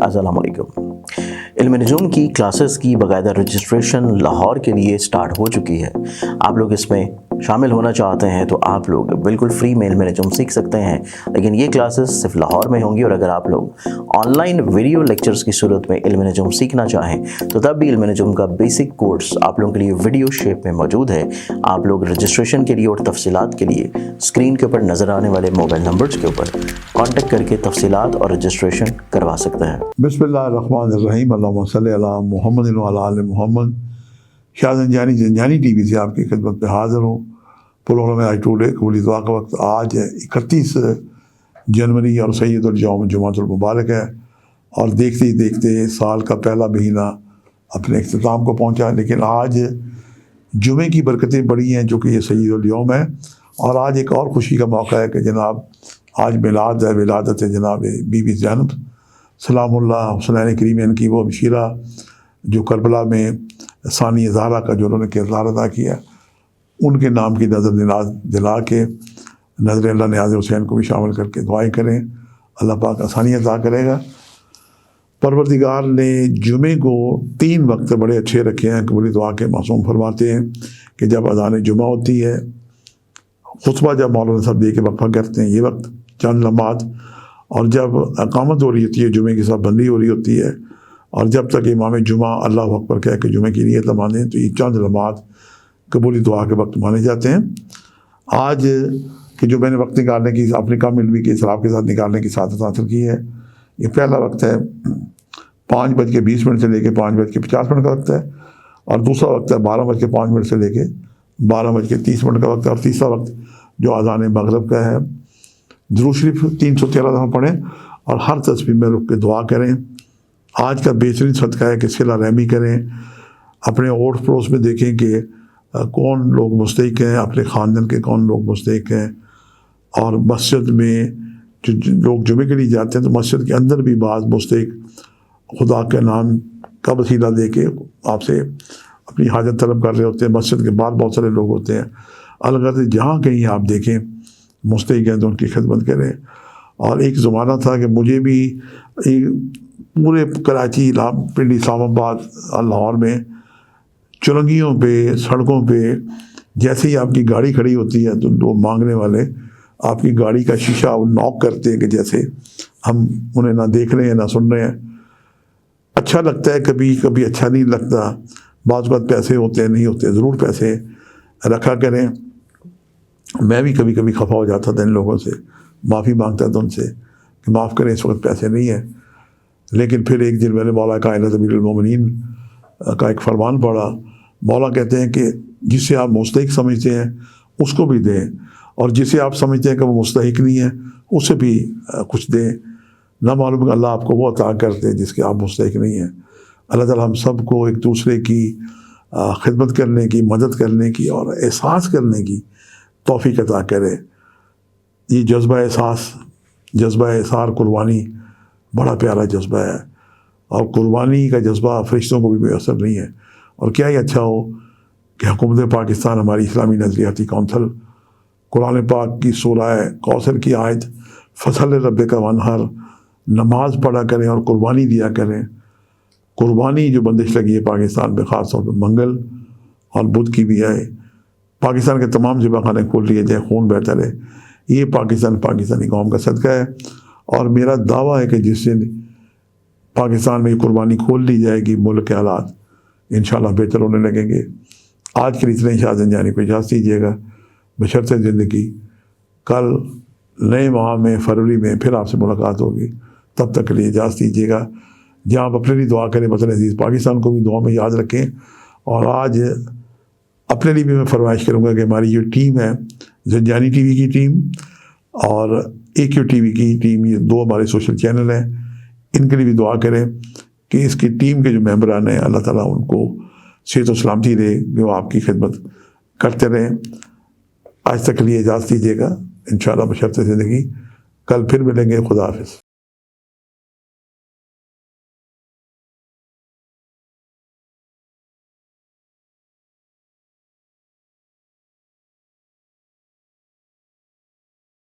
السلام علیکم۔ علم نجوم کی کلاسز کی باقاعدہ رجسٹریشن لاہور کے لیے سٹارٹ ہو چکی ہے۔ آپ لوگ اس میں شامل ہونا چاہتے ہیں تو آپ لوگ بالکل فری میں علم نجوم سیکھ سکتے ہیں، لیکن یہ کلاسز صرف لاہور میں ہوں گی، اور اگر آپ لوگ آن لائن ویڈیو لیکچرز کی صورت میں علم نجوم سیکھنا چاہیں تو تب بھی علم نجوم کا بیسک کورس آپ لوگوں کے لیے ویڈیو شیپ میں موجود ہے۔ آپ لوگ رجسٹریشن کے لیے اور تفصیلات کے لیے اسکرین کے اوپر نظر آنے والے موبائل نمبرز کے اوپر کانٹیکٹ کر کے تفصیلات اور رجسٹریشن کروا سکتے ہیں۔ بسم اللہ الرحمن الرحیم، اللہم صلی علی محمد وعلی آل محمد۔ شاہ زنجانی ٹی وی سے آپ کی خدمت میں حاضر ہوں۔ پروگرام آج ٹوڈے قبولی دعا کا وقت آج ہے 31 جنوری اور سید الجوم جمعۃ المبارک ہے، اور دیکھتے ہی دیکھتے سال کا پہلا مہینہ اپنے اختتام کو پہنچا، لیکن آج جمعے کی برکتیں بڑی ہیں جو کہ یہ سید الجوم ہے، اور آج ایک اور خوشی کا موقع ہے کہ جناب آج میلاد ہے، ولادت ہے جناب بی بی زینب سلام اللہ حسنین کریمین کی، وہ مشیرہ جو کربلا میں ثانی زہرا کا جو انہوں نے کردار ادا کیا، ان کے نام کی نظر دلا کے نظر اللہ نیاز حسین کو بھی شامل کر کے دعائیں کریں، اللہ پاک آسانی عطا کرے گا۔ پروردگار نے جمعے کو 3 وقت بڑے اچھے رکھے ہیں، قبولی دعا کے معصوم فرماتے ہیں کہ جب اذان جمعہ ہوتی ہے، خطبہ جب مولانا صاحب دے کے وقفہ کرتے ہیں یہ وقت چند لمحات، اور جب اقامت ہو رہی ہوتی ہے جمعے کی صاحب بندی ہو رہی ہوتی ہے، اور جب تک امام جمعہ اللہ اکبر کہہ کے جمعے کی نیت مانیں تو یہ چند لمحات قبولی دعا کے وقت مانے جاتے ہیں۔ آج کہ جو میں نے وقت نکالنے کی اپنے کم علمی کے اسراف کے ساتھ نکالنے کی سعادت حاصل کی ہے، یہ پہلا وقت ہے 5:20 سے لے کے 5:50 کا وقت ہے، اور دوسرا وقت ہے 12:05 سے لے کے 12:30 کا وقت ہے، اور تیسرا وقت جو اذان مغرب کا ہے۔ درود شریف 313 دفعہ پڑھیں اور ہر تسبیح میں رک کے دعا کریں۔ آج کا بہترین صدقہ ہے کہ صلہ رحمی کریں، اپنے اوڑ پڑوس میں دیکھیں کہ کون لوگ مستحق ہیں، اپنے خاندان کے کون لوگ مستحق ہیں، اور مسجد میں جو لوگ جمعے کے لیے جاتے ہیں تو مسجد کے اندر بھی بعض مستحق خدا کے نام کا وسیلہ دے کے آپ سے اپنی حاجت طلب کر رہے ہوتے ہیں۔ مسجد کے بعد بہت سارے لوگ ہوتے ہیں، الگ جہاں کہیں آپ دیکھیں مستحق ہیں تو ان کی خدمت کریں۔ اور ایک زمانہ تھا کہ مجھے بھی پورے کراچی، پنڈی، اسلام آباد، لاہور میں چرنگیوں پہ، سڑکوں پہ جیسے ہی آپ کی گاڑی کھڑی ہوتی ہے تو لوگ مانگنے والے آپ کی گاڑی کا شیشہ نوک کرتے ہیں کہ جیسے ہم انہیں نہ دیکھ رہے ہیں نہ سن رہے ہیں۔ اچھا لگتا ہے، کبھی کبھی اچھا نہیں لگتا، بعض اوقات پیسے ہوتے ہیں نہیں ہوتے، ضرور پیسے رکھا کریں۔ میں بھی کبھی کبھی خفا ہو جاتا تھا ان لوگوں سے، معافی مانگتا تھا ان سے کہ معاف کریں اس وقت پیسے نہیں ہیں، لیکن پھر ایک دن میں نے مولا کائنات امیر المومنین کا ایک فرمان پڑھا۔ مولا کہتے ہیں کہ جسے آپ مستحق سمجھتے ہیں اس کو بھی دیں، اور جسے آپ سمجھتے ہیں کہ وہ مستحق نہیں ہے اسے بھی کچھ دیں، نہ معلوم کہ اللہ آپ کو وہ عطا کرتے ہیں جس کے آپ مستحق نہیں ہیں۔ اللہ تعالیٰ ہم سب کو ایک دوسرے کی خدمت کرنے کی، مدد کرنے کی اور احساس کرنے کی توفیق عطا کرے۔ یہ جذبہ احساس، جذبہ احسار قربانی بڑا پیارا جذبہ ہے، اور قربانی کا جذبہ فرشتوں کو بھی میسر نہیں ہے۔ اور کیا ہی اچھا ہو کہ حکومت پاکستان، ہماری اسلامی نظریاتی کونسل، قرآن پاک کی سورہ کوثر کی آیت فصل ربک وانحر، نماز پڑھا کریں اور قربانی دیا کریں۔ قربانی جو بندش لگی ہے پاکستان میں، خاص طور پہ منگل اور بدھ کی بھی ہے، پاکستان کے تمام ذبح خانے کھول لیے جائے، خون بہتا رہے، یہ پاکستانی قوم کا صدقہ ہے۔ اور میرا دعویٰ ہے کہ جس دن پاکستان میں یہ قربانی کھول لی جائے گی، ملک کے حالات انشاءاللہ بہتر ہونے لگیں گے۔ آج کے لیے اتنے شاہ زنجانی پہ اجازت دیجیے گا، بشرط زندگی کل نئے ماہ میں فروری میں پھر آپ سے ملاقات ہوگی، تب تک کے لیے اجازت دیجیے گا۔ جہاں آپ اپنے لیے دعا کریں، وطن عزیز پاکستان کو بھی دعا میں یاد رکھیں۔ اور آج اپنے لیے بھی میں فرمائش کروں گا کہ ہماری جو ٹیم ہے، زنجانی ٹی وی کی ٹیم اور AQ ٹی وی کی ٹیم، یہ 2 ہمارے سوشل چینل ہیں، ان کے لیے بھی دعا کریں کہ اس کی ٹیم کے جو ممبران ہیں اللہ تعالیٰ ان کو صحت و سلامتی دے کہ وہ آپ کی خدمت کرتے رہیں۔ آج تک کے لیے اجازت دیجیے گا، انشاءاللہ بشرط زندگی کل پھر ملیں گے۔ خدا حافظ۔